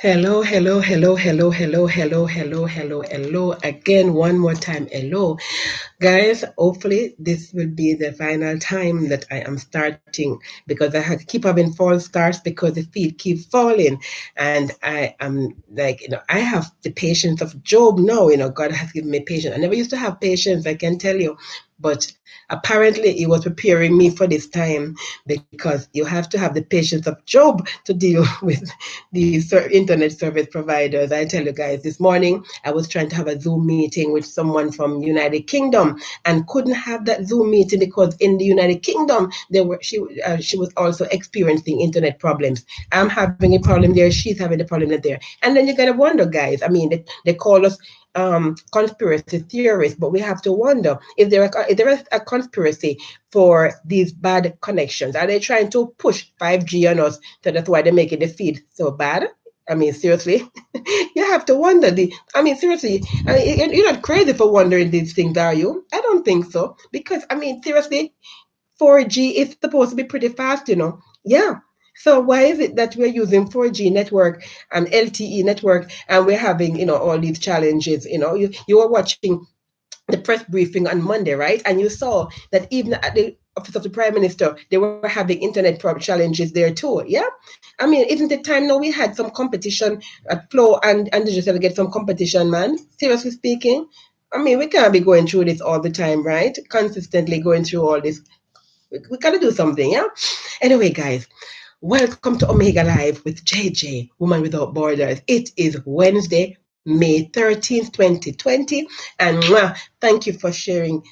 Hello, hello, hello, hello, hello, hello, hello, hello, hello. Again, one more time, hello. Guys, hopefully this will be the final time that I am starting because I have keep having false starts because the feet keep falling. And I am like, I have the patience of Job now. God has given me patience. I never used to have patience, I can tell you. But apparently, he was preparing me for this time because you have to have the patience of Job to deal with these internet service providers. I tell you guys, this morning I was trying to have a Zoom meeting with someone from United Kingdom and couldn't have that Zoom meeting because in the United Kingdom she was also experiencing internet problems. I'm having a problem there, she's having a problem there, and then you gotta wonder, guys. I mean, they call us conspiracy theorists, but we have to wonder is there a conspiracy for these bad connections? Are they trying to push 5G on us? So that's why they're making the feed so bad. I mean, seriously, you have to wonder. Seriously, you're not crazy for wondering these things, are you? I don't think so. Because, seriously, 4G is supposed to be pretty fast. Yeah. So why is it that we're using 4G network and LTE network and we're having, all these challenges? You were watching the press briefing on Monday, right? And you saw that even at the office of the Prime Minister, they were having internet challenges there too. Yeah, isn't it time now we had some competition at Flow and Digital get some competition, man? Seriously speaking, we can't be going through this all the time, right? Consistently going through all this. We gotta do something, yeah. Anyway, guys, welcome to Omega Live with JJ, Woman Without Borders. It is Wednesday, May 13th, 2020. And thank you for sharing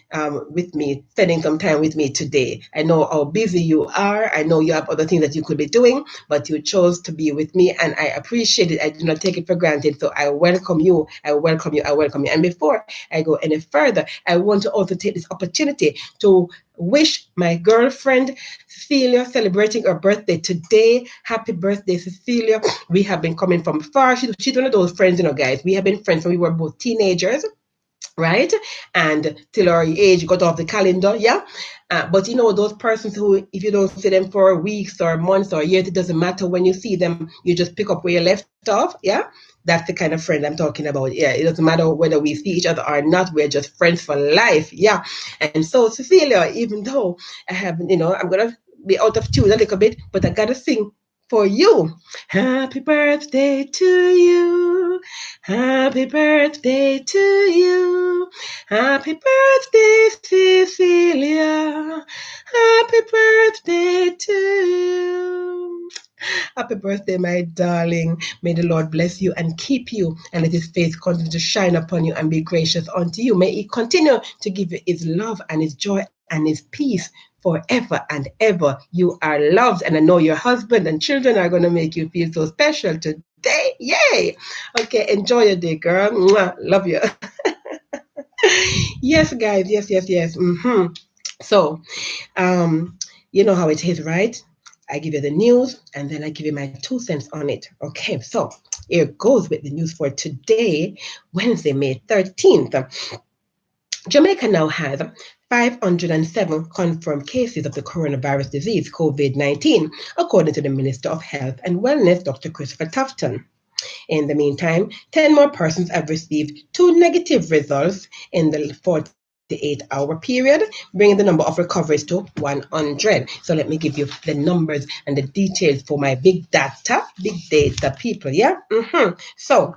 with me, spending some time with me today. I know how busy you are. I know you have other things that you could be doing, but you chose to be with me, and I appreciate it. I do not take it for granted. So I welcome you. I welcome you. I welcome you. And before I go any further, I want to also take this opportunity to wish my girlfriend Cecilia celebrating her birthday today. Happy birthday, Cecilia. We have been coming from far. She's one of those friends, guys. We have been friends when we were both teenagers, right? And till our age got off the calendar, yeah. But those persons who, if you don't see them for weeks or months or years, it doesn't matter. When you see them, you just pick up where you left off, yeah. That's the kind of friend I'm talking about. Yeah, it doesn't matter whether we see each other or not. We're just friends for life, yeah. And so, Cecilia, even though I have, I'm gonna be out of tune a little bit, but I gotta sing for you. Happy birthday to you. Happy birthday to you. Happy birthday, Cecilia. Happy birthday to you. Happy birthday, my darling. May the Lord bless you and keep you, and let his face continue to shine upon you and be gracious unto you. May he continue to give you his love and his joy and his peace forever and ever. You are loved, and I know your husband and children are going to make you feel so special today. Yay! Okay, enjoy your day, girl. Mwah. Love you. Yes, guys. Yes, yes, yes. So, you know how it is, right? I give you the news and then I give you my 2 cents on it. Okay, so here goes with the news for today, Wednesday, May 13th. Jamaica now has 507 confirmed cases of the coronavirus disease, COVID 19, according to the Minister of Health and Wellness, Dr. Christopher Tufton. In the meantime, 10 more persons have received two negative results in the 48-hour period, bringing the number of recoveries to 100. So let me give you the numbers and the details for my big data people, yeah? So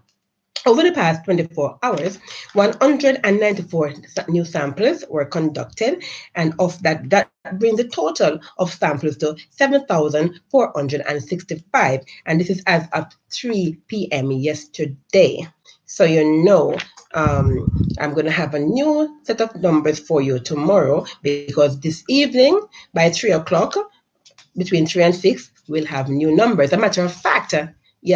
over the past 24 hours, 194 new samples were conducted, and of that brings the total of samples to 7,465, and this is as of 3 p.m. yesterday. So I'm going to have a new set of numbers for you tomorrow, because this evening by 3 o'clock, between 3 and 6, we'll have new numbers. A matter of fact, we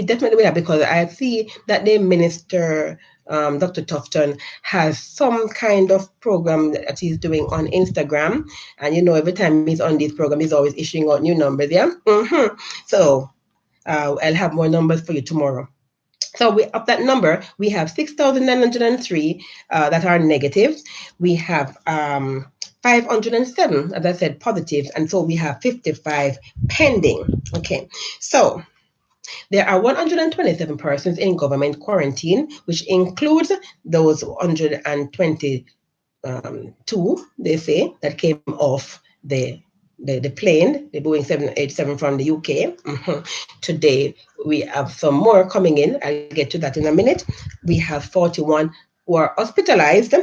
definitely will have, because I see that the minister, Dr. Tufton, has some kind of program that he's doing on Instagram, and every time he's on this program, he's always issuing out new numbers. Yeah. So I'll have more numbers for you tomorrow. So of that number, we have 6,903 that are negatives. We have 507, as I said, positives, and so we have 55 pending. Okay, so There are 127 persons in government quarantine, which includes those 122, they say, that came off the plane, the Boeing 787 from the UK. Today, we have some more coming in. I'll get to that in a minute. We have 41 who are hospitalized,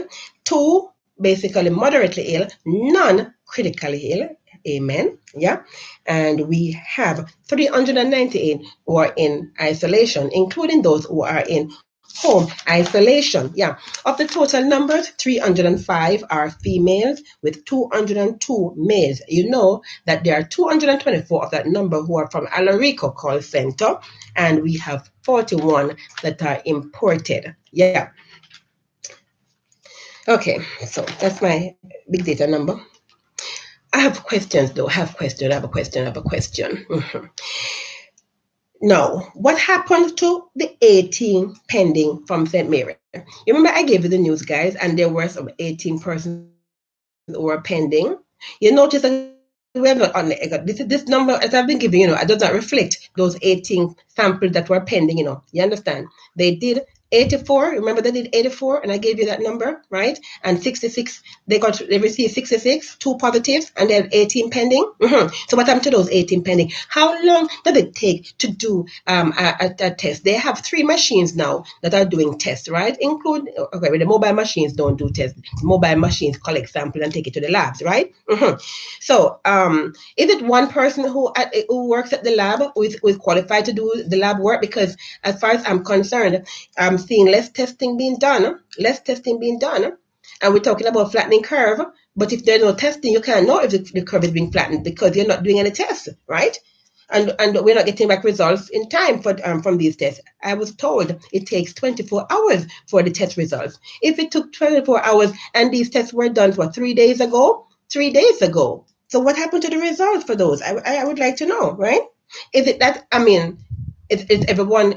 2 basically moderately ill, none critically ill. Amen. Yeah. And we have 398 who are in isolation, including those who are in home isolation. Yeah. Of the total numbers, 305 are females with 202 males. You know that there are 224 of that number who are from Alarico call center, and we have 41 that are imported. Yeah. Okay, so that's my big data number. I have questions though. I have a question. Now, what happened to the 18 pending from St. Mary? You remember I gave you the news, guys, and there were some 18 persons who were pending. You notice that we have not on this number as I've been giving, it does not reflect those 18 samples that were pending, You understand? They did 84. Remember they did 84, and I gave you that number, right? And 66, they received 66, 2 positives, and they have 18 pending. So what happened to those 18 pending? How long does it take to do a test? They have 3 machines now that are doing tests, right? The mobile machines don't do tests. Mobile machines collect samples and take it to the labs, right? So is it one person who works at the lab who is qualified to do the lab work? Because as far as I'm concerned, I'm seeing less testing being done, and we're talking about flattening curve. But if there's no testing, you can't know if the curve is being flattened because you're not doing any tests, right? And we're not getting back results in time from these tests. I was told it takes 24 hours for the test results. If it took 24 hours and these tests were done for 3 days ago, 3 days ago. So what happened to the results for those? I would like to know, right? Is it that, is everyone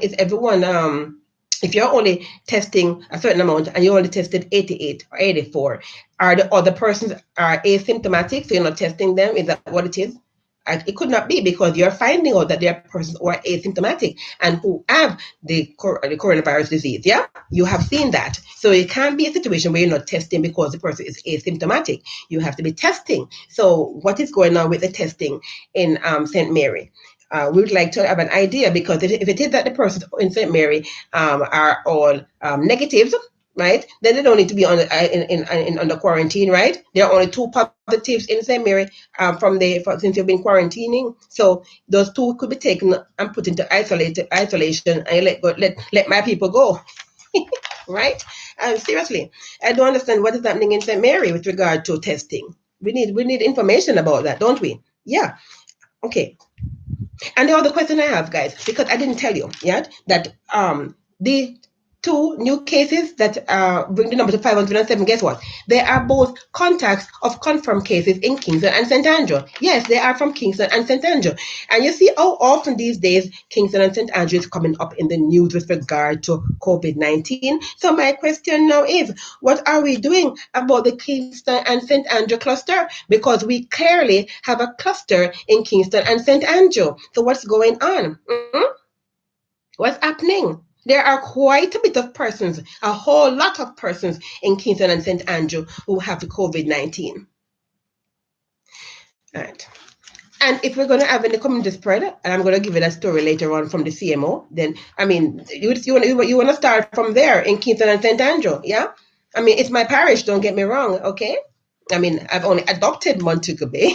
if you're only testing a certain amount and you only tested 88 or 84, are the other persons are asymptomatic, so you're not testing them? Is that what it is? It could not be, because you're finding out that there are persons who are asymptomatic and who have the coronavirus disease. Yeah, you have seen that. So it can't be a situation where you're not testing because the person is asymptomatic. You have to be testing. So what is going on with the testing in St. Mary? We would like to have an idea, because if it is that the persons in St. Mary are all negatives, right? Then they don't need to be under quarantine, right? There are only 2 positives in St. Mary since you've been quarantining. So those 2 could be taken and put into isolation, and let my people go, right? Seriously, I don't understand what is happening in St. Mary with regard to testing. We need information about that, don't we? Yeah. Okay. And the other question I have, guys, because I didn't tell you yet that the 2 new cases that bring the number to 507, guess what? They are both contacts of confirmed cases in Kingston and St. Andrew. Yes, they are from Kingston and St. Andrew. And you see how often these days Kingston and St. Andrew is coming up in the news with regard to COVID-19. So my question now is, what are we doing about the Kingston and St. Andrew cluster? Because we clearly have a cluster in Kingston and St. Andrew. So what's going on? What's happening? There are quite a bit of persons, a whole lot of persons in Kingston and St. Andrew who have the COVID-19. All right. And if we're going to have any community spread, and I'm going to give you that story later on from the CMO, then, you want to start from there in Kingston and St. Andrew, yeah? It's my parish, don't get me wrong, okay? I've only adopted Montego Bay,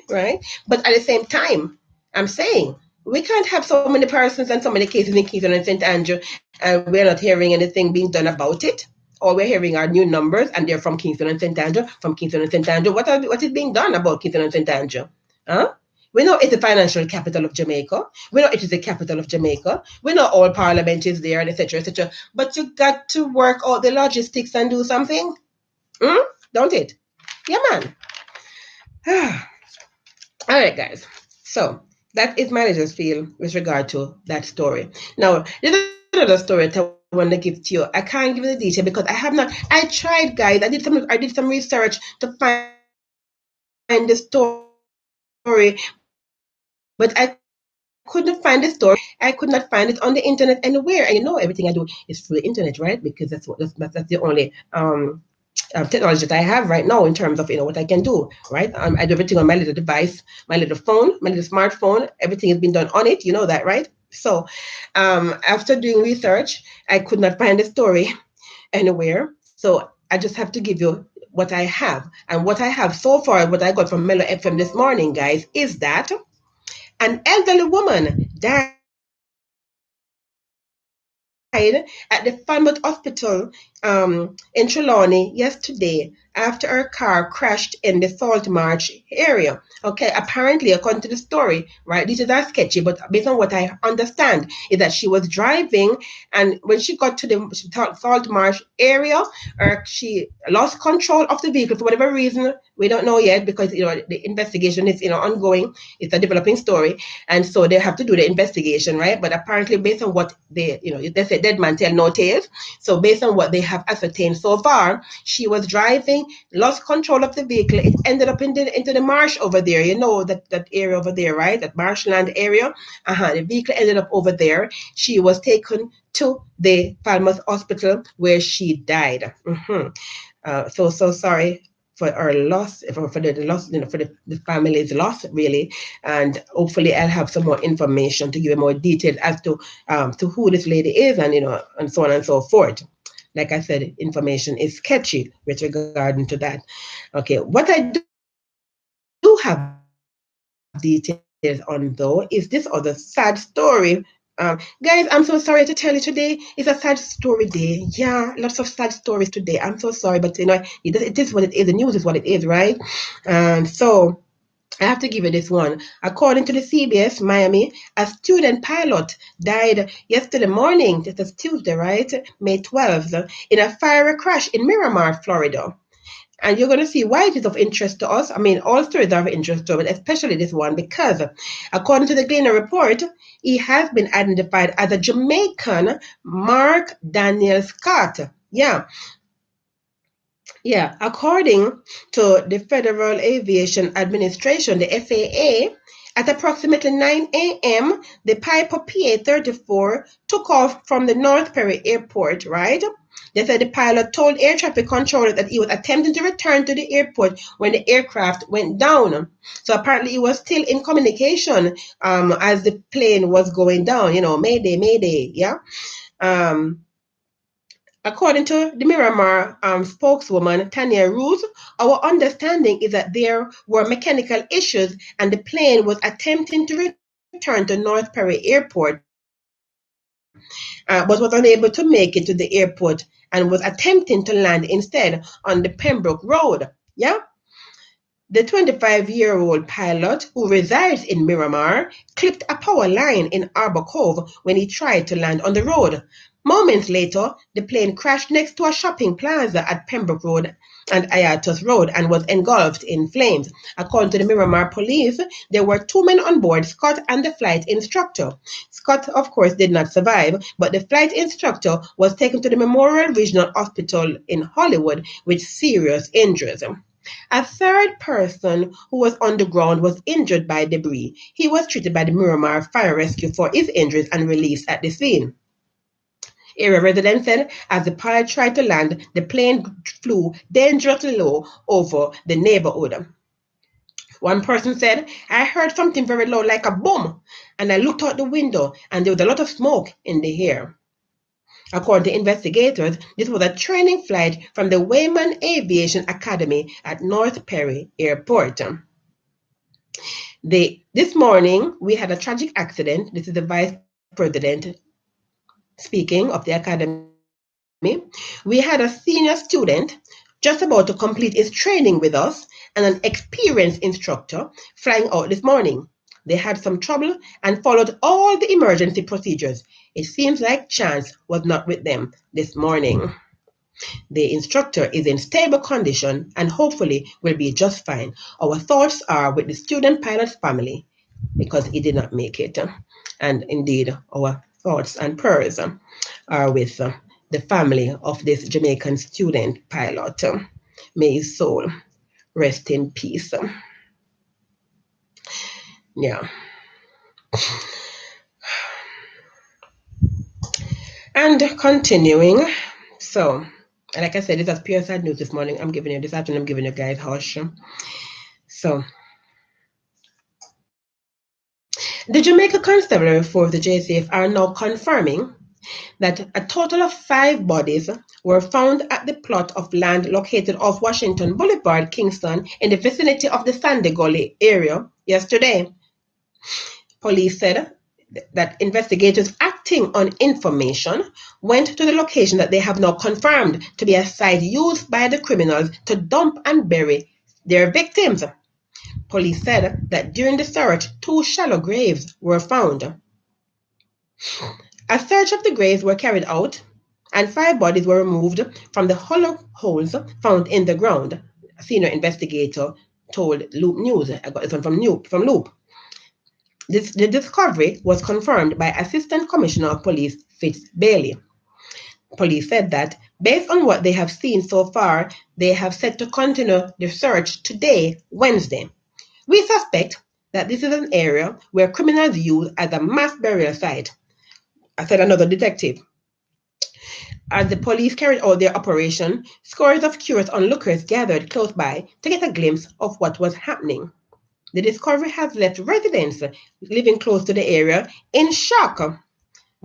right? But at the same time, I'm saying we can't have so many persons and so many cases in Kingston and St. Andrew, and we're not hearing anything being done about it. Or we're hearing our new numbers, and they're from Kingston and St. Andrew, from Kingston and St. Andrew. What is being done about Kingston and St. Andrew? Huh? We know it's the financial capital of Jamaica. We know it is the capital of Jamaica. We know all parliament is there, etc., etc. But you got to work out the logistics and do something. Don't it? Yeah, man. All right, guys. So that is my little feel with regard to that story. Now, there's another story that I want to give to you. I can't give you the detail because I have not. I tried, guys. I did some research to find the story, but I couldn't find it. couldn't find the story. I could not find it on the internet anywhere. And everything I do is through the internet, right? Because that's the only technology that I have right now in terms of what I can do, right? I do everything on my little device, my little phone, my little smartphone. Everything has been done on it. You know that, right? So, after doing research, I could not find the story anywhere. So I just have to give you what I have, and what I have so far, what I got from Mellow FM this morning, guys, is that an elderly woman died at the Falmouth Hospital in Trelawney yesterday after her car crashed in the Salt Marsh area. Okay, apparently, according to the story, right, these are sketchy, but based on what I understand, is that she was driving, and when she got to the Salt Marsh area, she lost control of the vehicle for whatever reason. We don't know yet, because the investigation is ongoing. It's a developing story, and so they have to do the investigation, right? But apparently, based on what they say, dead man tell no tales. So based on what they have ascertained so far, she was driving, lost control of the vehicle. It ended up into the marsh over there. That area over there, right? That marshland area. The vehicle ended up over there. She was taken to the Falmouth Hospital, where she died. So sorry for our loss, for the loss, for the family's loss, really. And hopefully I'll have some more information to give you more details as to who this lady is, and so on and so forth. Like I said, information is sketchy with regard to that. Okay, what I do have details on, though, is this other sad story. Guys, I'm so sorry to tell you today. It's a sad story day. Yeah, lots of sad stories today. I'm so sorry, but it is what it is. The news is what it is, right? And so I have to give you this one. According to the CBS Miami, a student pilot died yesterday morning. This is Tuesday, right? May 12th, in a fiery crash in Miramar, Florida. And you're going to see why it is of interest to us. I mean, all stories are of interest to us, but especially this one, because according to the Gleaner report, he has been identified as a Jamaican Mark Daniel Scott. Yeah, according to the Federal Aviation Administration, the FAA, at approximately 9 a.m., the Piper PA-34 took off from the North Perry Airport, right? They said the pilot told air traffic controllers that he was attempting to return to the airport when the aircraft went down. So apparently he was still in communication as the plane was going down, mayday, mayday, yeah? Um, According to the Miramar spokeswoman, Tanya Ruse, our understanding is that there were mechanical issues and the plane was attempting to return to North Perry Airport, but was unable to make it to the airport and was attempting to land instead on the Pembroke Road. Yeah? The 25-year-old pilot, who resides in Miramar, clipped a power line in Arbor Cove when he tried to land on the road. Moments later, the plane crashed next to a shopping plaza at Pembroke Road and Ayatus Road and was engulfed in flames. According to the Miramar police, there were two men on board, Scott and the flight instructor. Scott, of course, did not survive, but the flight instructor was taken to the Memorial Regional Hospital in Hollywood with serious injuries. A third person who was on the ground was injured by debris. He was treated by the Miramar Fire Rescue for his injuries and released at the scene. Area residents said as the pilot tried to land, the plane flew dangerously low over the neighborhood. One person said, I heard something very loud like a boom, and I looked out the window and there was a lot of smoke in the air. According to investigators, this was a training flight from the Wayman Aviation Academy at North Perry Airport. This morning, we had a tragic accident. This is the vice president speaking of the academy. We had a senior student just about to complete his training with us and an experienced instructor flying out this morning. They had some trouble and followed all the emergency procedures. It seems like chance was not with them this morning. The instructor is in stable condition and hopefully will be just fine. Our thoughts are with the student pilot's family because he did not make it. And indeed, our thoughts and prayers are with the family of this Jamaican student pilot. May his soul rest in peace. Yeah. And continuing, so like I said, this is pure sad news this morning. This afternoon, I'm giving you guys hush. So the Jamaica Constabulary for the JCF are now confirming that a total of 5 bodies were found at the plot of land located off Washington Boulevard, Kingston, in the vicinity of the Sandy Gully area yesterday. Police said that investigators acting on information went to the location that they have now confirmed to be a site used by the criminals to dump and bury their victims. Police said that during the search, 2 shallow graves were found. A search of the graves were carried out and 5 bodies were removed from the hollow holes found in the ground. A senior investigator told Loop News. I got this one from Loop. The discovery was confirmed by Assistant Commissioner of Police Fitz Bailey. Police said that based on what they have seen so far, they have set to continue the search today, Wednesday. We suspect that this is an area where criminals use as a mass burial site, said another detective. As the police carried out their operation, scores of curious onlookers gathered close by to get a glimpse of what was happening. The discovery has left residents living close to the area in shock.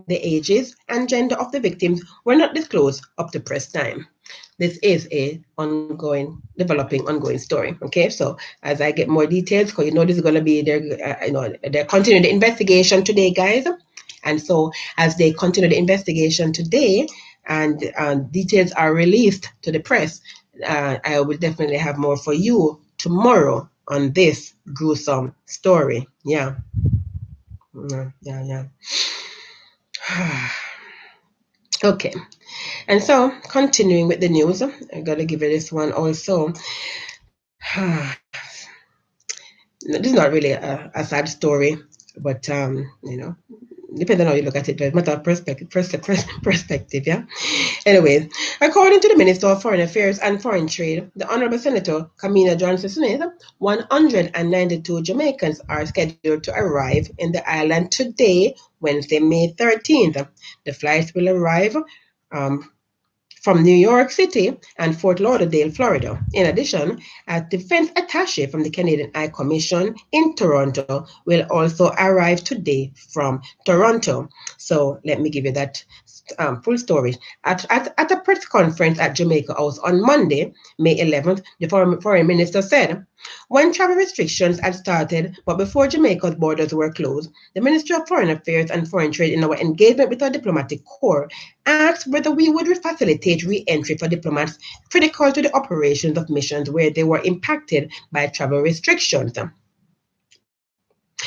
The ages and gender of the victims were not disclosed up to press time. This is a developing ongoing story. Okay, so as I get more details, because this is going to be they're continuing the investigation today, guys. And so as they continue the investigation today, and details are released to the press, I will definitely have more for you tomorrow on this gruesome story. Yeah. Okay, and so continuing with the news, I gotta give you this one also. This is not really a sad story, but depending on how you look at it, it's a matter of perspective, yeah. Anyways, according to the Minister of Foreign Affairs and Foreign Trade, the Honorable Senator Kamina Johnson-Smith, 192 Jamaicans are scheduled to arrive in the island today, Wednesday, May 13th. The flights will arrive from New York City and Fort Lauderdale, Florida. In addition, a defense attaché from the Canadian High Commission in Toronto will also arrive today from Toronto. So let me give you that full story. At a press conference at Jamaica House on Monday, May 11th, the foreign minister said, when travel restrictions had started, but before Jamaica's borders were closed, the Ministry of Foreign Affairs and Foreign Trade, in our engagement with our diplomatic corps, asked whether we would facilitate re-entry for diplomats critical to the operations of missions where they were impacted by travel restrictions.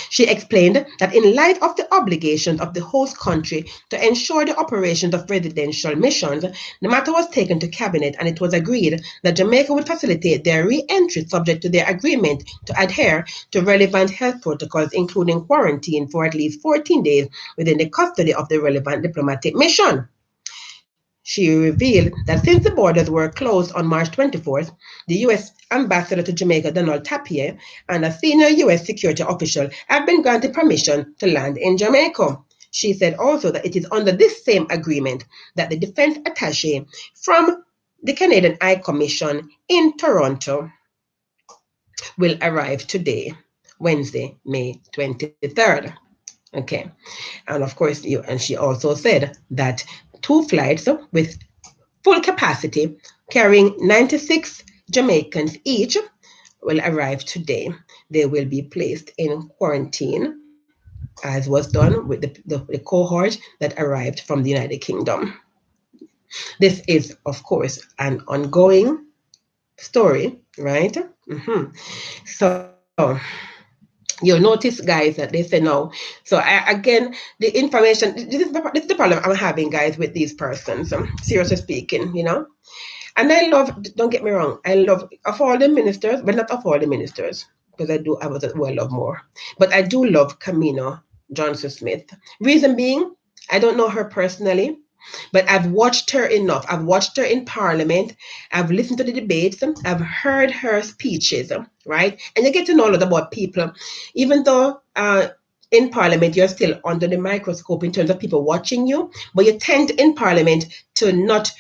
She explained that in light of the obligations of the host country to ensure the operations of residential missions, the matter was taken to Cabinet and it was agreed that Jamaica would facilitate their re-entry subject to their agreement to adhere to relevant health protocols, including quarantine for at least 14 days within the custody of the relevant diplomatic mission. She revealed that since the borders were closed on March 24th, the U.S. Ambassador to Jamaica, Donald Tapie, and a senior U.S. security official have been granted permission to land in Jamaica. She said also that it is under this same agreement that the defense attaché from the Canadian High Commission in Toronto will arrive today, Wednesday, May 23rd. Okay, and of course, and she also said that 2 flights with full capacity carrying 96 Jamaicans each will arrive today. They will be placed in quarantine, as was done with the cohort that arrived from the United Kingdom. This is, of course, an ongoing story, right? So you'll notice, guys, that they say no. So again, the information, this is the problem I'm having, guys, with these persons, seriously speaking, And I love, don't get me wrong, I love of all the ministers, but not of all the ministers, because I love more. But I do love Kamina Johnson-Smith. Reason being, I don't know her personally, but I've watched her enough. I've watched her in Parliament. I've listened to the debates. I've heard her speeches, right? And you get to know a lot about people, even though in Parliament, you're still under the microscope in terms of people watching you, but you tend in Parliament to not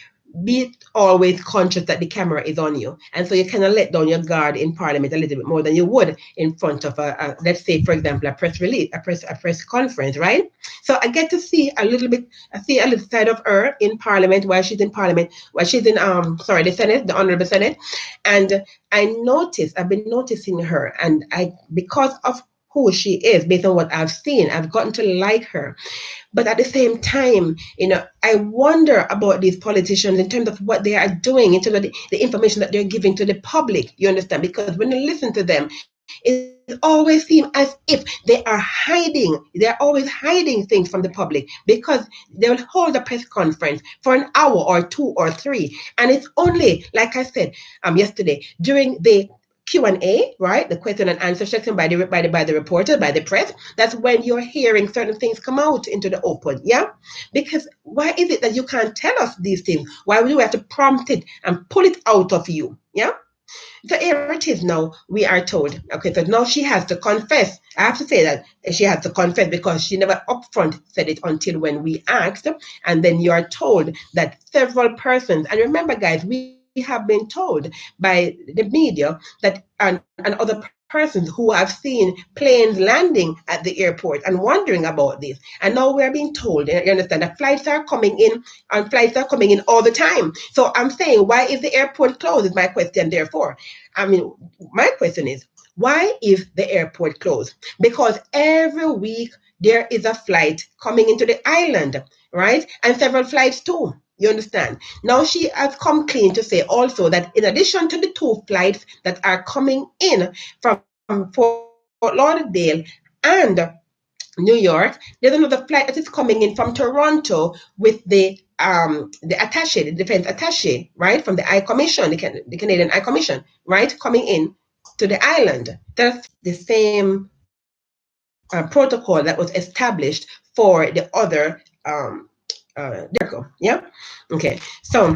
be always conscious that the camera is on you, and so you kind of let down your guard in Parliament a little bit more than you would in front of let's say, for example, a press release, a press conference, right? So I get to see a little bit, I see a little side of her in Parliament while she's in Parliament, while she's in the Senate, the Honorable Senate, and I've been noticing her, and I, because of who she is, based on what I've seen, I've gotten to like her. But at the same time, I wonder about these politicians in terms of what they are doing, in terms of the information that they're giving to the public. You understand? Because when you listen to them, it always seems as if they are hiding. They're always hiding things from the public, because they'll hold a press conference for an hour or two or three, and it's only, like I said yesterday, during the Q&A, right? The question and answer section by the reporter, by the press. That's when you're hearing certain things come out into the open, yeah? Because why is it that you can't tell us these things? Why would we have to prompt it and pull it out of you, yeah? So here it is now, we are told. Okay, so now she has to confess. I have to say that she has to confess, because she never upfront said it until when we asked. And then you are told that several persons, and remember guys, we have been told by the media that and other persons who have seen planes landing at the airport and wondering about this. And now we're being told, you understand, that flights are coming in, and flights are coming in all the time. So I'm saying, why is the airport closed, is my question, therefore. I mean, my question is, why is the airport closed? Because every week there is a flight coming into the island, right? And several flights too. You understand? Now she has come clean to say also that in addition to the two flights that are coming in from Fort Lauderdale and New York, there's another flight that is coming in from Toronto with the attaché, the defense attaché, right, from the High Commission, the Canadian High Commission, right, coming in to the island. That's the same protocol that was established for the other yeah. Okay, so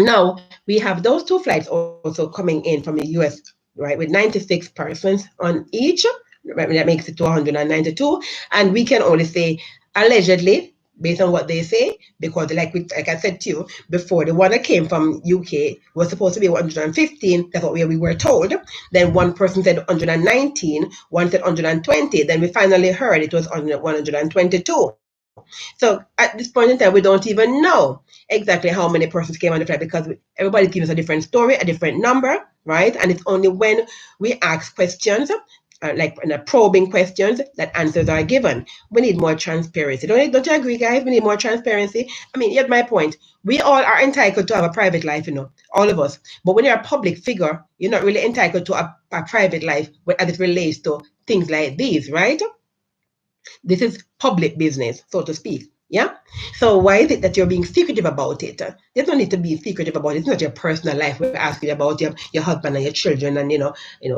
now we have those two flights also coming in from the US, right, with 96 persons on each. Right, that makes it to 192, and we can only say allegedly, based on what they say, because like I said to you before, the one that came from UK was supposed to be 115. That's what we were told. Then one person said 119, one said 120. Then we finally heard it was 122. So at this point in time, we don't even know exactly how many persons came on the flight, because everybody gives us a different story, a different number, right? And it's only when we ask questions, like probing questions, that answers are given. We need more transparency. Don't you agree, guys? We need more transparency. I mean, here's my point. We all are entitled to have a private life, all of us. But when you're a public figure, you're not really entitled to a private life as it relates to things like these, right? This is public business, so to speak. Yeah. So why is it that you're being secretive about it? There's no need to be secretive about it. It's not your personal life. We're asking about your husband and your children, and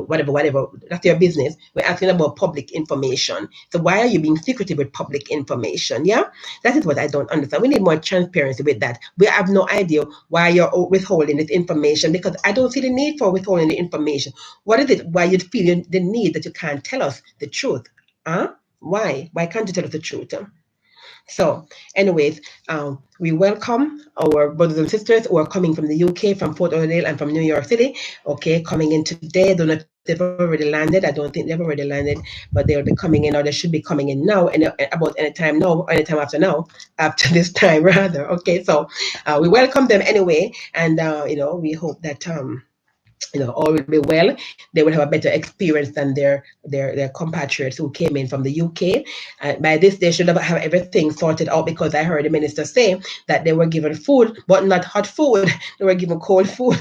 whatever. That's your business. We're asking about public information. So why are you being secretive with public information? Yeah. That is what I don't understand. We need more transparency with that. We have no idea why you're withholding this information, because I don't see the need for withholding the information. What is it? Why you feel the need that you can't tell us the truth? Huh? Why? Why can't you tell us the truth? So, anyways, we welcome our brothers and sisters who are coming from the UK, from Fort Lauderdale, and from New York City. Okay, coming in today. I don't know if they've already landed. I don't think they've already landed, but they'll be coming in, or they should be coming in now, and about any time now, or any time after now, after this time rather. Okay, so we welcome them anyway, and we hope that all will be well. They will have a better experience than their compatriots who came in from the UK. By this, they should have everything sorted out, because I heard the minister say that they were given food, but not hot food. They were given cold food.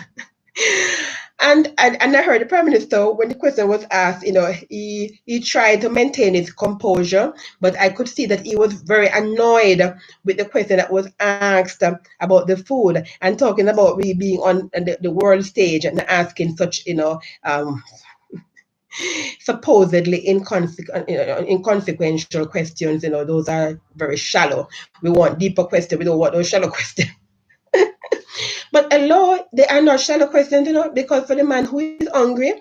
And I heard the Prime Minister, when the question was asked, he tried to maintain his composure, but I could see that he was very annoyed with the question that was asked about the food, and talking about we being on the world stage and asking such, supposedly inconsequential questions. Those are very shallow. We want deeper questions. We don't want those shallow questions. But hello, they are not shallow questions, because for the man who is hungry,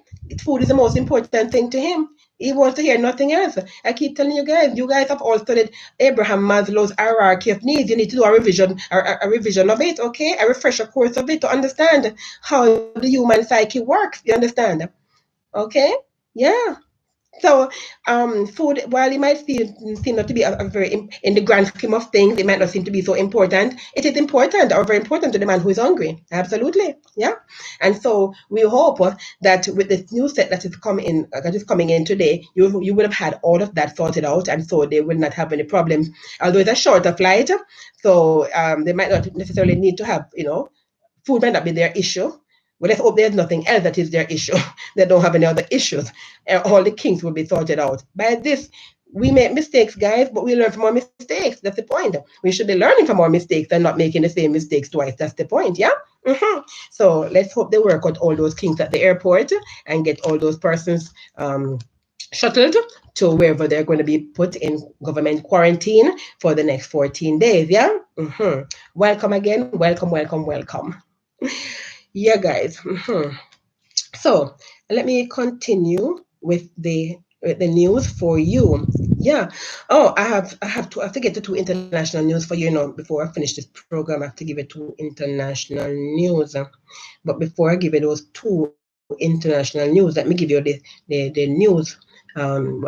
food is the most important thing to him. He wants to hear nothing else. I keep telling you guys have all studied Abraham Maslow's hierarchy of needs. You need to do a revision of it, okay? A refresher course of it to understand how the human psyche works. You understand? Okay? Yeah. So, food, while it might seem not to be a very, in the grand scheme of things, it might not seem to be so important. It is important, or very important to the man who is hungry. Absolutely, yeah. And so we hope that with this new set that is coming in today, you would have had all of that sorted out, and so they will not have any problems. Although it's a shorter flight, so they might not necessarily need to have, food might not be their issue. Well, let's hope there's nothing else that is their issue. They don't have any other issues. All the kinks will be sorted out. By this, we make mistakes, guys, but we learn from our mistakes. That's the point. We should be learning from our mistakes and not making the same mistakes twice. That's the point, yeah? So let's hope they work out all those kinks at the airport and get all those persons shuttled to wherever they're going to be put in government quarantine for the next 14 days, yeah? Welcome again. Welcome, welcome, welcome. Yeah, guys. So let me continue with the news for you. Yeah. Oh, I have to get the two international news for you. Before I finish this program, I have to give it two international news. But before I give you those two international news, let me give you the news from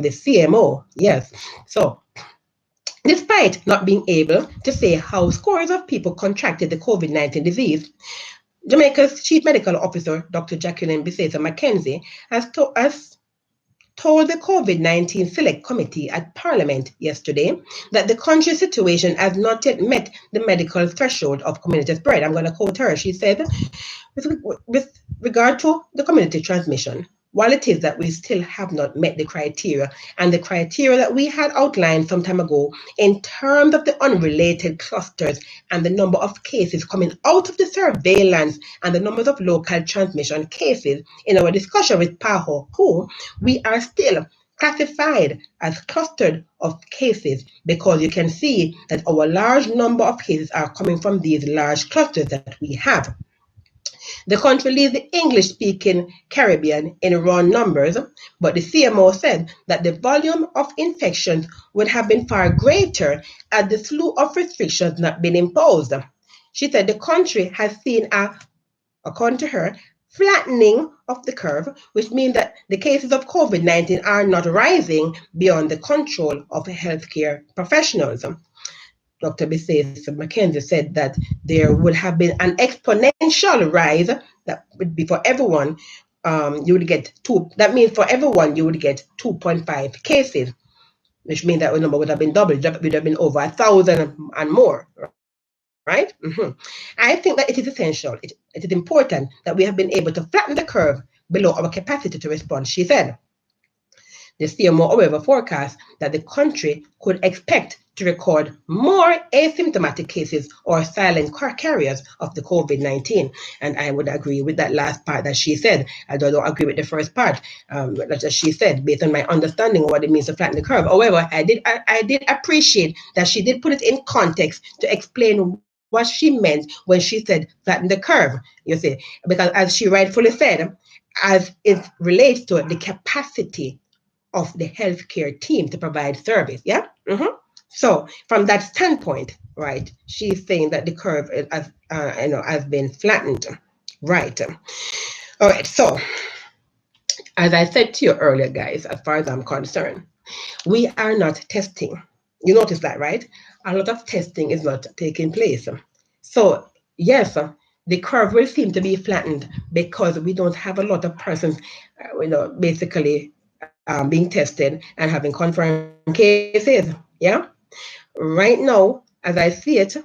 the CMO. Yes. So, despite not being able to say how scores of people contracted the COVID-19 disease, Jamaica's Chief Medical Officer, Dr. Jacqueline Bisesa Mackenzie, has told the COVID-19 Select Committee at Parliament yesterday that the country's situation has not yet met the medical threshold of community spread. I'm going to quote her. She said, with regard to the community transmission, while it is that we still have not met the criteria, and the criteria that we had outlined some time ago in terms of the unrelated clusters and the number of cases coming out of the surveillance and the numbers of local transmission cases in our discussion with PAHO, who we are still classified as clustered of cases, because you can see that our large number of cases are coming from these large clusters that we have. The country leads the English-speaking Caribbean in raw numbers, but the CMO said that the volume of infections would have been far greater had the slew of restrictions not been imposed. She said the country has seen according to her, flattening of the curve, which means that the cases of COVID-19 are not rising beyond the control of healthcare professionals. Dr. Bisesa Mackenzie said that there would have been an exponential rise that would be for everyone. You would get two. That means for everyone you would get 2.5 cases, which means that the number would have been doubled. That would have been over 1,000 and more. Right? I think that it is essential. It is important that we have been able to flatten the curve below our capacity to respond, she said. The CMO, however, forecast that the country could expect to record more asymptomatic cases or silent carriers of the COVID-19. And I would agree with that last part that she said. I don't agree with the first part that she said, based on my understanding of what it means to flatten the curve. However, I did appreciate that she did put it in context to explain what she meant when she said flatten the curve, you see, because as she rightfully said, as it relates to the capacity of the healthcare team to provide service. Yeah. So from that standpoint, right, she's saying that the curve has been flattened. Right. All right. So as I said to you earlier, guys, as far as I'm concerned, we are not testing. You notice that, right? A lot of testing is not taking place. So yes, the curve will seem to be flattened because we don't have a lot of persons, basically being tested and having confirmed cases. Yeah. Right now, as I see it,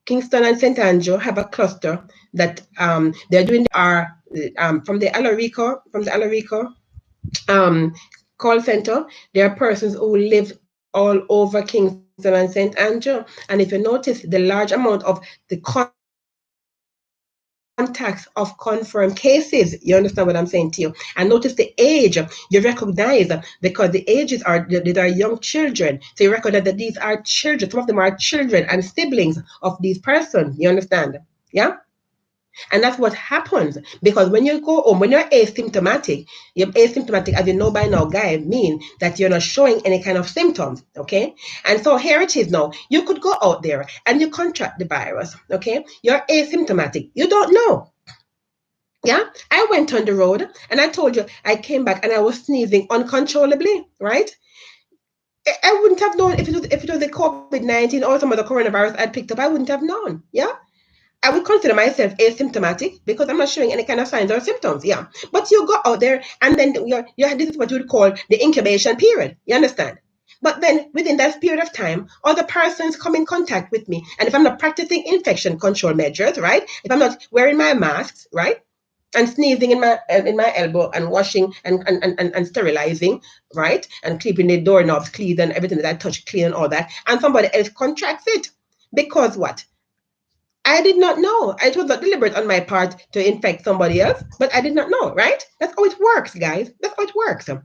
Kingston and St. Andrew have a cluster that they're doing from the Alarico call center. There are persons who live all over Kingston and St. Andrew, and if you notice the large amount of the contacts of confirmed cases, you understand what I'm saying to you. And notice the age you recognize, because the ages these are young children. So you recognize that these are children. Some of them are children and siblings of these persons. You understand? Yeah. And that's what happens, because when you go home, when you're asymptomatic as you know by now, guys, mean that you're not showing any kind of symptoms, okay? And so here it is now. You could go out there and you contract the virus, okay? You're asymptomatic. You don't know. Yeah, I went on the road and I told you I came back and I was sneezing uncontrollably, right? I wouldn't have known if it was the COVID-19 or some other coronavirus I'd picked up. I wouldn't have known. Yeah. I would consider myself asymptomatic because I'm not showing any kind of signs or symptoms. Yeah. But you go out there and then this is what you would call the incubation period. You understand? But then within that period of time, other persons come in contact with me. And if I'm not practicing infection control measures, right? If I'm not wearing my masks, right? And sneezing in my elbow and washing and sterilizing, right? And keeping the doorknobs clean and everything that I touch clean and all that. And somebody else contracts it. Because what? I did not know. It was not deliberate on my part to infect somebody else, but I did not know, right? That's how it works, guys. That's how it works. And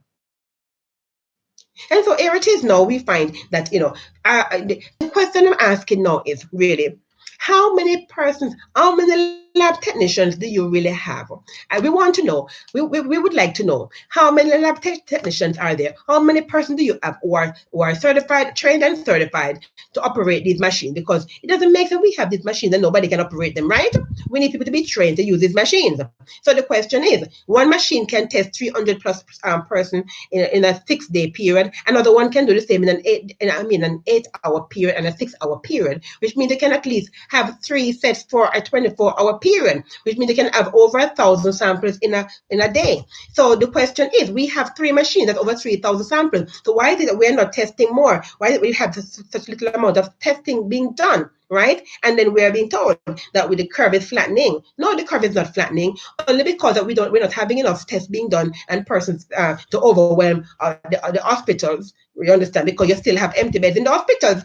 so here it is now, we find that, the question I'm asking now is really, how many persons, how many lab technicians do you really have? And we want to know, we would like to know, how many lab technicians are there? How many persons do you have who are certified, trained and certified to operate these machines? Because it doesn't make sense we have these machines and nobody can operate them, right? We need people to be trained to use these machines. So the question is, one machine can test 300 plus person in a 6-day period. Another one can do the same in an 8-hour period and a 6-hour period, which means they can at least have 3 sets for a 24-hour period, which means they can have over 1,000 samples in a day. So the question is, we have 3 machines that's over 3,000 samples. So why is it that we're not testing more? Why do we have such little amount of testing being done? Right? And then we're being told that the curve is flattening. No, the curve is not flattening, only because that we're not having enough tests being done and persons to overwhelm the hospitals. You understand? Because you still have empty beds in the hospitals,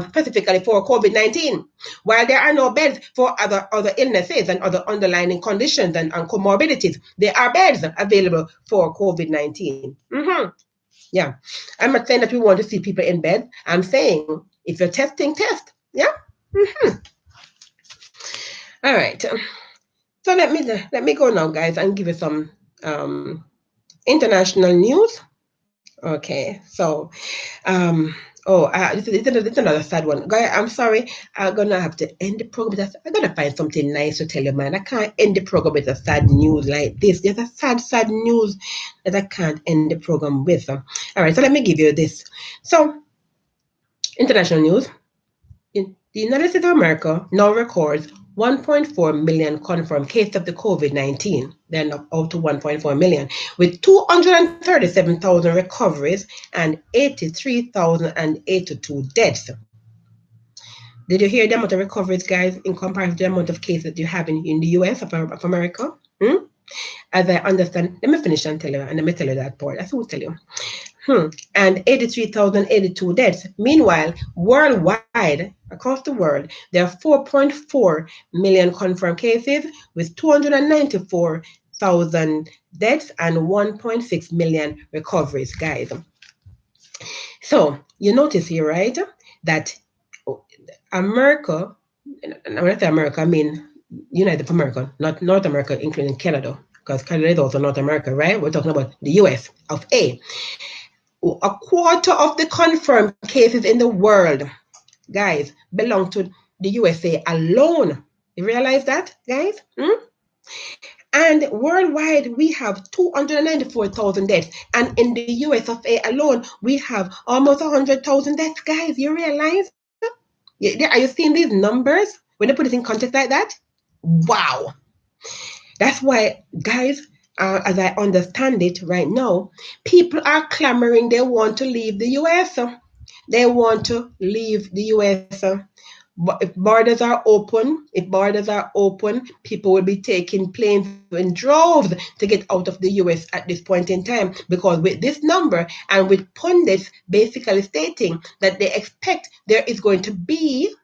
specifically for COVID-19. While there are no beds for other illnesses and other underlying conditions and comorbidities, there are beds available for COVID-19. Yeah. I'm not saying that we want to see people in bed. I'm saying if you're testing, test. Yeah. All right. So let me go now, guys, and give you some international news. Okay. So, it's another sad one. Guys, I'm sorry. I'm gonna have to end the program. I gotta find something nice to tell you, man. I can't end the program with a sad news like this. There's a sad news that I can't end the program with. All right. So let me give you this. So, international news. In the United States of America now records 1.4 million confirmed cases of the COVID-19. They're now out to 1.4 million, with 237,000 recoveries and 83,082 deaths. Did you hear the amount of recoveries, guys, in comparison to the amount of cases that you have in the US of America? As I understand, let me finish and tell you, and let me tell you that part. That's what I'll tell you. And 83,082 deaths. Meanwhile, worldwide, across the world, there are 4.4 million confirmed cases with 294,000 deaths and 1.6 million recoveries, guys. So you notice here, right, that America, and when I say America, I mean United of America, not North America, including Canada, because Canada is also North America, right? We're talking about the US of A. A quarter of the confirmed cases in the world, guys, belong to the USA alone. You realize that, guys? And worldwide, we have 294,000 deaths. And in the US of A alone, we have almost 100,000 deaths, guys. You realize? Are you seeing these numbers when they put it in context like that? Wow. That's why, guys, as I understand it right now, people are clamoring they want to leave the US. They want to leave the US. But if borders are open, people will be taking planes in droves to get out of the US at this point in time. Because with this number and with pundits basically stating that they expect there is going to be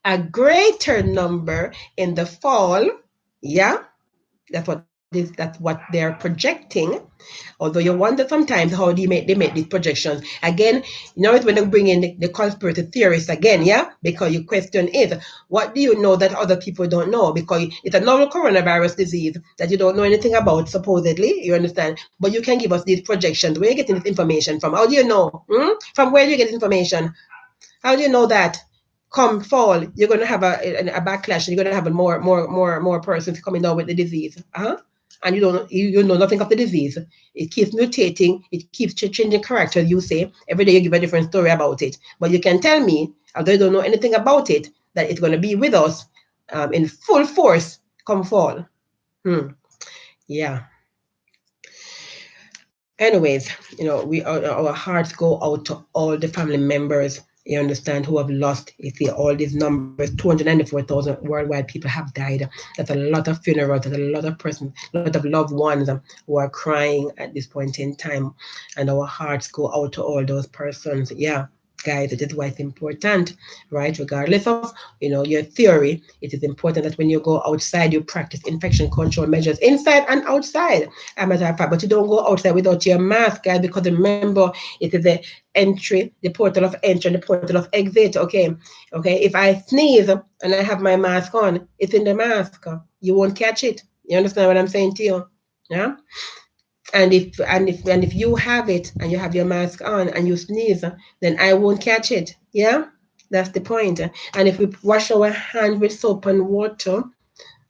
a greater number in the fall, yeah, that's what that's what they're projecting. Although you wonder sometimes how they make these projections. Again, you know, it's when they bring in the conspiracy theorists again, yeah? Because your question is, what do you know that other people don't know? Because it's a novel coronavirus disease that you don't know anything about, supposedly, you understand? But you can give us these projections. Where are you getting this information from? How do you know? From where do you get information? How do you know that? Come fall, you're going to have a backlash, and you're going to have more persons coming down with the disease. And you know nothing of the disease. It keeps mutating, it keeps changing character, you say. Every day you give a different story about it. But you can tell me, although you don't know anything about it, that it's going to be with us in full force come fall. Yeah. Anyways, you know, our hearts go out to all the family members, you understand, who have lost. You see all these numbers, 294,000 worldwide people have died. That's a lot of funerals, that's a lot of persons, a lot of loved ones who are crying at this point in time. And our hearts go out to all those persons. Yeah, guys, it is why it's important, right? Regardless of, you know, your theory, it is important that when you go outside, you practice infection control measures inside and outside. As a matter of fact, but you don't go outside without your mask, guys, because remember, it is the entry, the portal of entry and the portal of exit. Okay. If I sneeze and I have my mask on, it's in the mask. You won't catch it. You understand what I'm saying to you? Yeah. And if you have it and you have your mask on and you sneeze, then I won't catch it. Yeah. That's the point. And if we wash our hands with soap and water,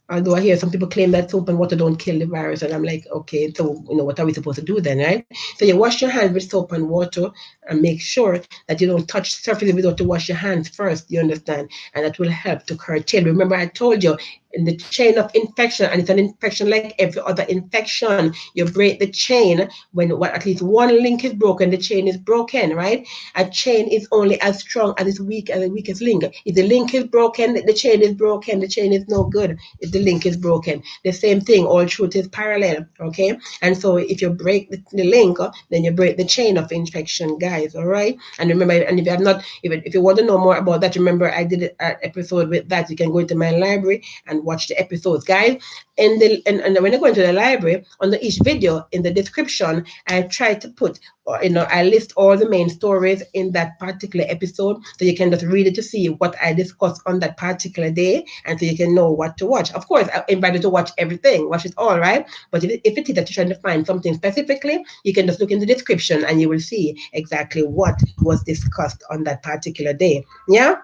although I hear some people claim that soap and water don't kill the virus, and I'm like, okay, so you know, what are we supposed to do then, right? So you wash your hands with soap and water and make sure that you don't touch surfaces without to wash your hands first. You understand? And that will help to curtail. Remember, I told you in the chain of infection, and it's an infection like every other infection. You break the chain when at least one link is broken, the chain is broken, right? A chain is only as strong as its weakest link. If the link is broken, the chain is broken. The chain is no good if the link is broken. The same thing, all truth is parallel, okay? And so if you break the link, then you break the chain of infection, guys, all right? And remember, and if you have not, if you want to know more about that, remember I did an episode with that. You can go into my library and watch the episodes, guys. And when you go into the library, under each video in the description, I try to put, I list all the main stories in that particular episode, so you can just read it to see what I discussed on that particular day, and so you can know what to watch. Of course, I invite you to watch everything, watch it all, right? But if it is that you're trying to find something specifically, you can just look in the description and you will see exactly what was discussed on that particular day. Yeah?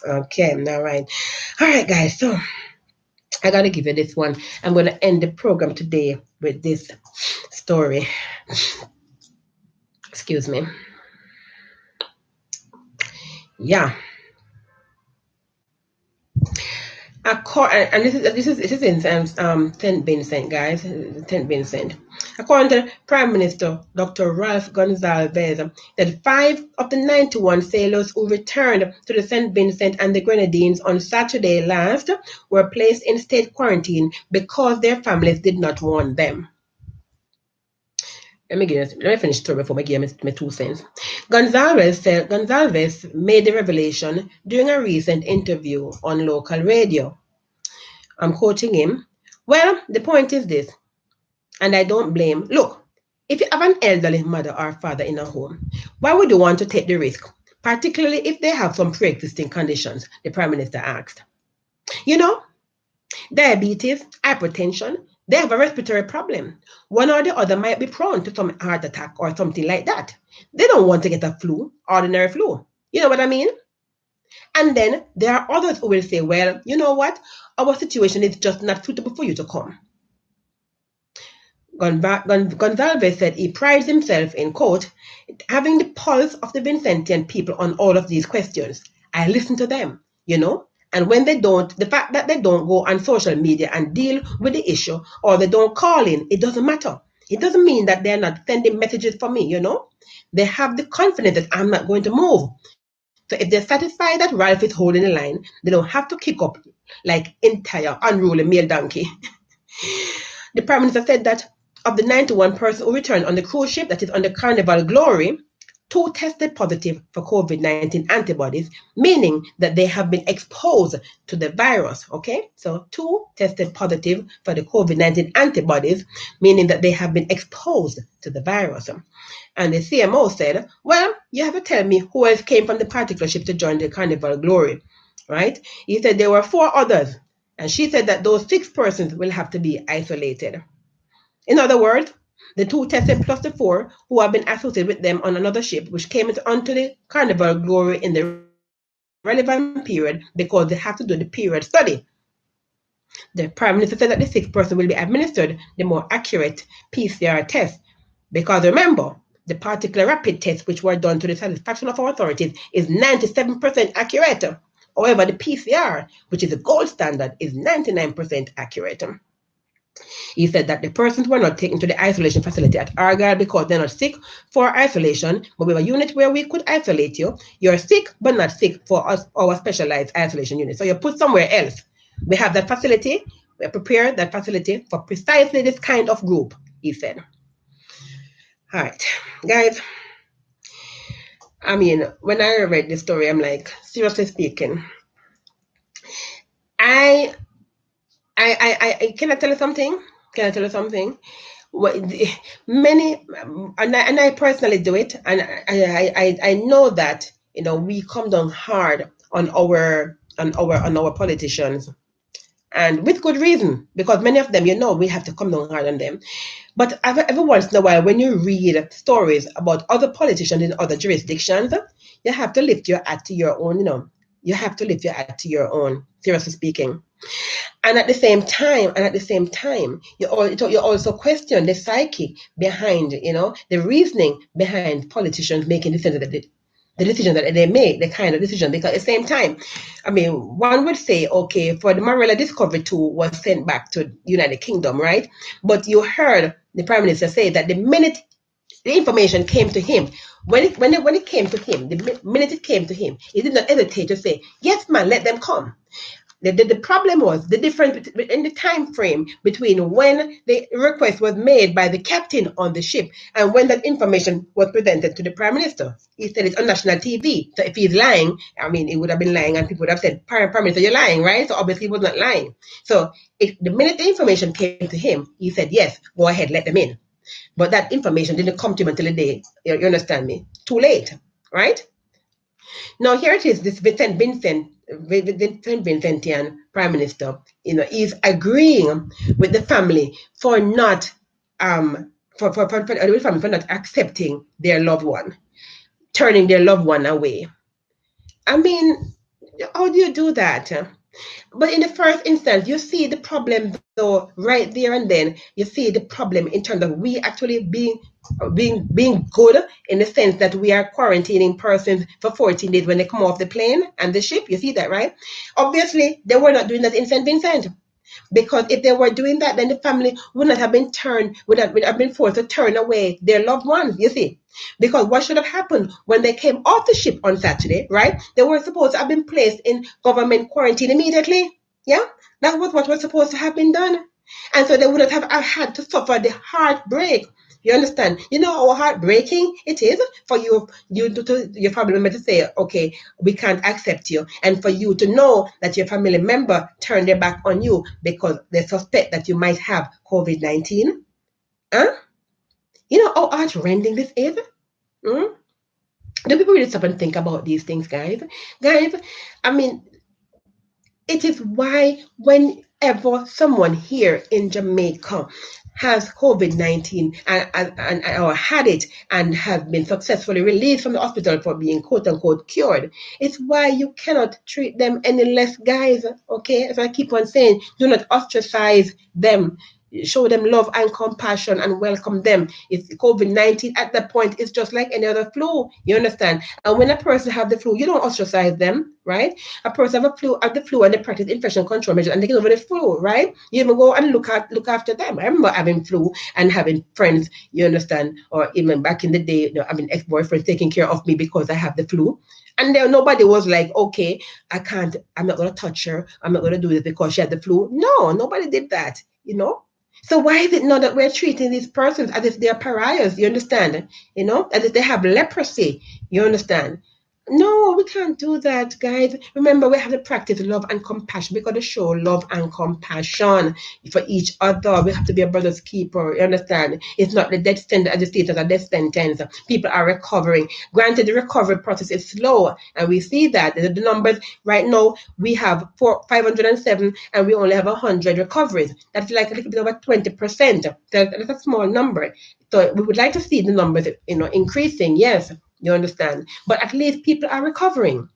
Okay, all right, guys. So I gotta give you this one. I'm gonna end the program today with this story. Excuse me. Yeah. And this is in St. Vincent, guys. St. Vincent. According to Prime Minister Dr. Ralph Gonsalves, that 5 of the 91 sailors who returned to the St. Vincent and the Grenadines on Saturday last were placed in state quarantine because their families did not want them. Let me finish the story before I give my 2 cents. Gonsalves made the revelation during a recent interview on local radio. I'm quoting him. Well, the point is this, and I don't blame. Look, if you have an elderly mother or father in a home, why would you want to take the risk? Particularly if they have some pre-existing conditions, the Prime Minister asked. You know, diabetes, hypertension, they have a respiratory problem. One or the other might be prone to some heart attack or something like that. They don't want to get a flu, ordinary flu. You know what I mean? And then there are others who will say, well, you know what? Our situation is just not suitable for you to come. Gonsalves said he prides himself in, quote, having the pulse of the Vincentian people on all of these questions. I listen to them, you know, and when they don't, the fact that they don't go on social media and deal with the issue, or they don't call in, it doesn't matter. It doesn't mean that they're not sending messages for me, you know. They have the confidence that I'm not going to move. So if they're satisfied that Ralph is holding the line, they don't have to kick up like entire unruly male donkey. The Prime Minister said that of the 91 persons who returned on the cruise ship that is under Carnival Glory, 2 tested positive for COVID-19 antibodies, meaning that they have been exposed to the virus, okay? So 2 tested positive for the COVID-19 antibodies, meaning that they have been exposed to the virus. And the CMO said, well, you have to tell me who else came from the particular ship to join the Carnival Glory, right? He said there were 4 others, and she said that those 6 persons will have to be isolated. In other words, the 2 tested plus the 4 who have been associated with them on another ship, which came onto the Carnival Glory in the relevant period because they have to do the period study. The Prime Minister said that the 6th person will be administered the more accurate PCR test because remember, the particular rapid tests which were done to the satisfaction of our authorities is 97% accurate. However, the PCR, which is the gold standard, is 99% accurate. He said that the persons were not taken to the isolation facility at Argyle because they're not sick for isolation, but we have a unit where we could isolate you. You're sick, but not sick for us, our specialized isolation unit. So you're put somewhere else. We have that facility. We have prepared that facility for precisely this kind of group, he said. All right, guys. I mean, when I read this story, I'm like, seriously speaking, I can I tell you something? Can I tell you something? Many, and I personally do it, and I know that we come down hard on our politicians, and with good reason, because many of them, we have to come down hard on them. But every once in a while, when you read stories about other politicians in other jurisdictions, you have to lift your hat to your own. You have to lift your hat to your own. Seriously speaking. And at the same time, you also question the psyche behind, the reasoning behind politicians making decisions the decision that they make, the kind of decision. Because at the same time, I mean, one would say, okay, for the Marilla Discovery tool was sent back to the United Kingdom, right? But you heard the Prime Minister say that the minute the information came to him, when it came to him, the minute it came to him, he did not hesitate to say, yes, man, let them come. The problem was the difference in the time frame between when the request was made by the captain on the ship and when that information was presented to the Prime Minister. He said it's on national TV. So if he's lying, I mean, he would have been lying and people would have said, Prime Minister, you're lying, right? So obviously he was not lying. So the minute the information came to him, he said, yes, go ahead, let them in. But that information didn't come to him until the day, you understand me? Too late, right? Now here it is, this Vincentian Prime Minister, is agreeing with the family for not for not accepting their loved one, turning their loved one away. I mean, how do you do that? But in the first instance, you see the problem though right there and then. You see the problem in terms of we actually being good in the sense that we are quarantining persons for 14 days when they come off the plane and the ship. You see that, right? Obviously, they were not doing that in St. Vincent. Because if they were doing that, then the family would not have been forced to turn away their loved ones, you see. Because what should have happened when they came off the ship on Saturday, right? They were supposed to have been placed in government quarantine immediately. Yeah? That was what was supposed to have been done. And so they would have had to suffer the heartbreak. You understand? You know how heartbreaking it is for your family member to say, okay, we can't accept you. And for you to know that your family member turned their back on you because they suspect that you might have COVID-19. Huh? You know how heart-rending this is? Do people really stop and think about these things, guys? Guys, I mean, it is why whenever someone here in Jamaica has COVID-19 or had it and has been successfully released from the hospital for being quote-unquote cured, it's why you cannot treat them any less, guys, okay? As I keep on saying, do not ostracize them. Show them love and compassion and welcome them. It's COVID-19 at that point, it's just like any other flu, you understand? And when a person have the flu, you don't ostracize them, right? A person have the flu and they practice infection control measures and they get over the flu, right? You even go and look after them. I remember having flu and having friends, you understand, or even back in the day, having ex-boyfriends taking care of me because I have the flu. And then nobody was like, okay, I'm not going to touch her. I'm not going to do this because she had the flu. No, nobody did that, So why is it not that we're treating these persons as if they're pariahs? You understand? As if they have leprosy. You understand? No, we can't do that, guys. Remember, we have to practice love and compassion. We got to show love and compassion for each other. We have to be a brother's keeper. You understand? It's not the death sentence as the state as a death sentence. People are recovering. Granted, the recovery process is slow, and we see that the numbers right now we have 507, and we only have 100 recoveries. That's like a little bit over 20%. That's a small number. So we would like to see the numbers, increasing. Yes, you understand. But at least people are recovering.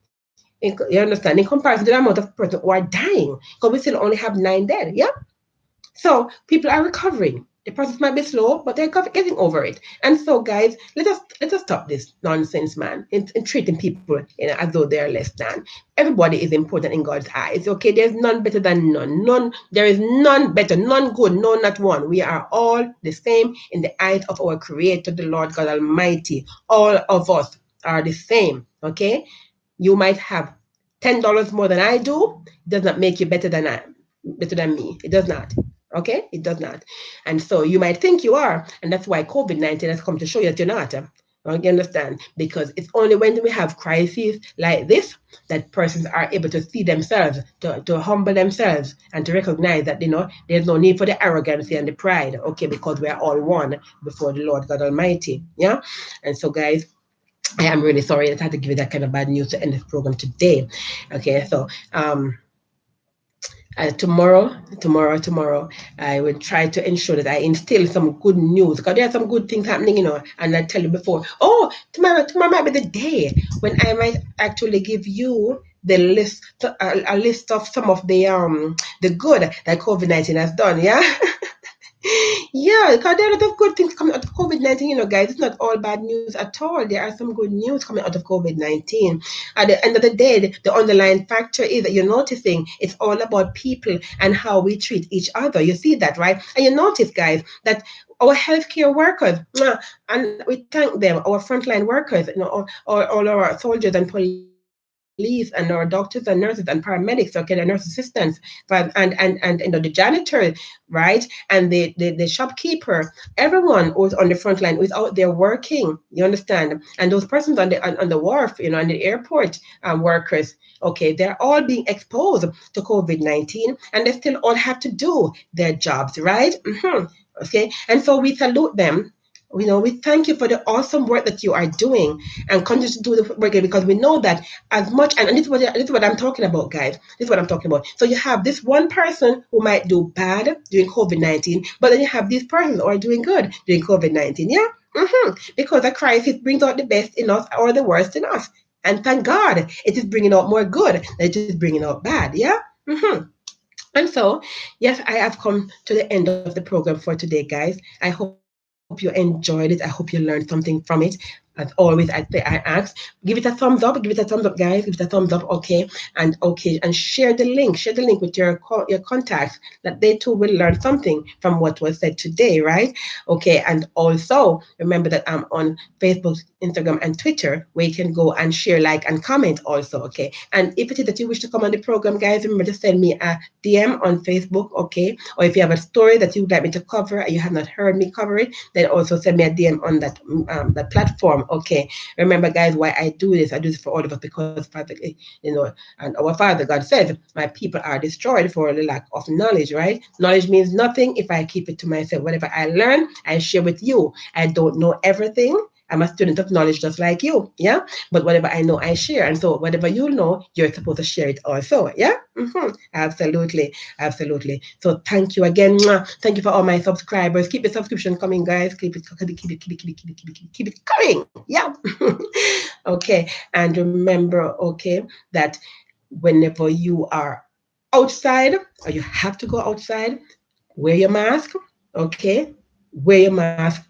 You understand? In comparison to the amount of people who are dying, because we still only have 9 dead. Yeah. So people are recovering. The process might be slow, but they're getting over it. And so, guys, let us stop this nonsense, man, in treating people as though they're less than. Everybody is important in God's eyes. Okay, there's none better than none. There is none better, none good, no, not one. We are all the same in the eyes of our Creator, the Lord God Almighty. All of us are the same. Okay, you might have $10 more than I do. It does not make you better than me. It does not. Okay? It does not. And so you might think you are, and that's why COVID-19 has come to show you that you're not. You understand? Because it's only when we have crises like this that persons are able to see themselves, to humble themselves, and to recognize that, there's no need for the arrogancy and the pride, okay, because we are all one before the Lord God Almighty. Yeah? And so, guys, I am really sorry that I had to give you that kind of bad news to end this program today. Okay, so tomorrow, I will try to ensure that I instill some good news, because there are some good things happening, and I tell you before. Oh, tomorrow might be the day when I might actually give you the list, a list of some of the good that COVID-19 has done. Yeah. Yeah, because there are a lot of good things coming out of COVID-19, guys. It's not all bad news at all. There are some good news coming out of COVID-19. At the end of the day, the underlying factor is that you're noticing it's all about people and how we treat each other. You see that, right? And you notice, guys, that our healthcare workers, and we thank them, our frontline workers, all our soldiers and police and our doctors and nurses and paramedics, okay, the nurse assistants, and the janitor, right, and the shopkeeper, everyone who's on the front line, who's out there working. You understand? And those persons on the wharf, on the airport, workers, okay, they're all being exposed to COVID-19, and they still all have to do their jobs, right? Okay, and so we salute them. We thank you for the awesome work that you are doing, and continue to do the work, because we know that as much, and this is what I'm talking about, guys. This is what I'm talking about. So you have this one person who might do bad during COVID-19, but then you have these persons who are doing good during COVID-19. Yeah. Because a crisis brings out the best in us or the worst in us. And thank God it is bringing out more good than it is bringing out bad. Yeah. And so, yes, I have come to the end of the program for today, guys. I hope you enjoyed it. I hope you learned something from it. As always, I ask, give it a thumbs up. Give it a thumbs up, guys. Give it a thumbs up, and share the link. Share the link with your contacts, that they too will learn something from what was said today, right? Okay, and also remember that I'm on Facebook, Instagram, and Twitter, where you can go and share, like, and comment also. Okay, and if it is that you wish to come on the program, guys, remember to send me a DM on Facebook. Okay, or if you have a story that you would like me to cover and you have not heard me cover it, then also send me a DM on that platform. Okay, remember, guys, why I do this for all of us, because Father, and our Father God says, my people are destroyed for the lack of knowledge, right? Knowledge means nothing if I keep it to myself. Whatever I learn, I share with you. I don't know everything. I'm a student of knowledge just like you, yeah? But whatever I know, I share. And so whatever you know, you're supposed to share it also, yeah? Absolutely, absolutely. So thank you again. Thank you for all my subscribers. Keep the subscription coming, guys. Keep it coming, yeah? Okay, and remember, okay, that whenever you are outside, or you have to go outside, wear your mask, okay? wear your mask.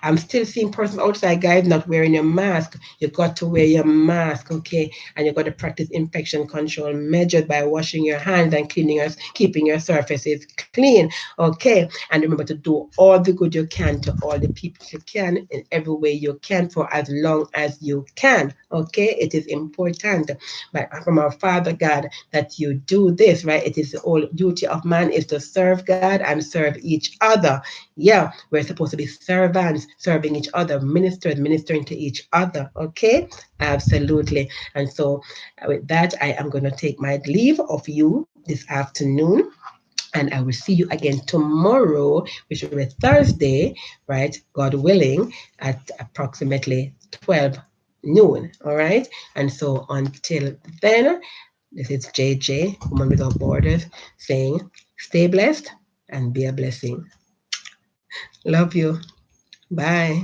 I'm still seeing persons outside, guys, not wearing your mask. You got to wear your mask, okay? And you got to practice infection control measures by washing your hands and keeping your surfaces clean, okay? And remember to do all the good you can to all the people you can in every way you can for as long as you can, okay? It is important, but from our Father God, that you do this, right? It is the whole duty of man is to serve God and serve each other. Yeah, we're supposed to be servants, serving each other, ministers, ministering to each other. Okay, absolutely. And so, with that, I am going to take my leave of you this afternoon. And I will see you again tomorrow, which will be Thursday, right? God willing, at approximately 12 noon. All right. And so until then, this is JJ, Woman Without Borders, saying, stay blessed and be a blessing. Love you. Bye.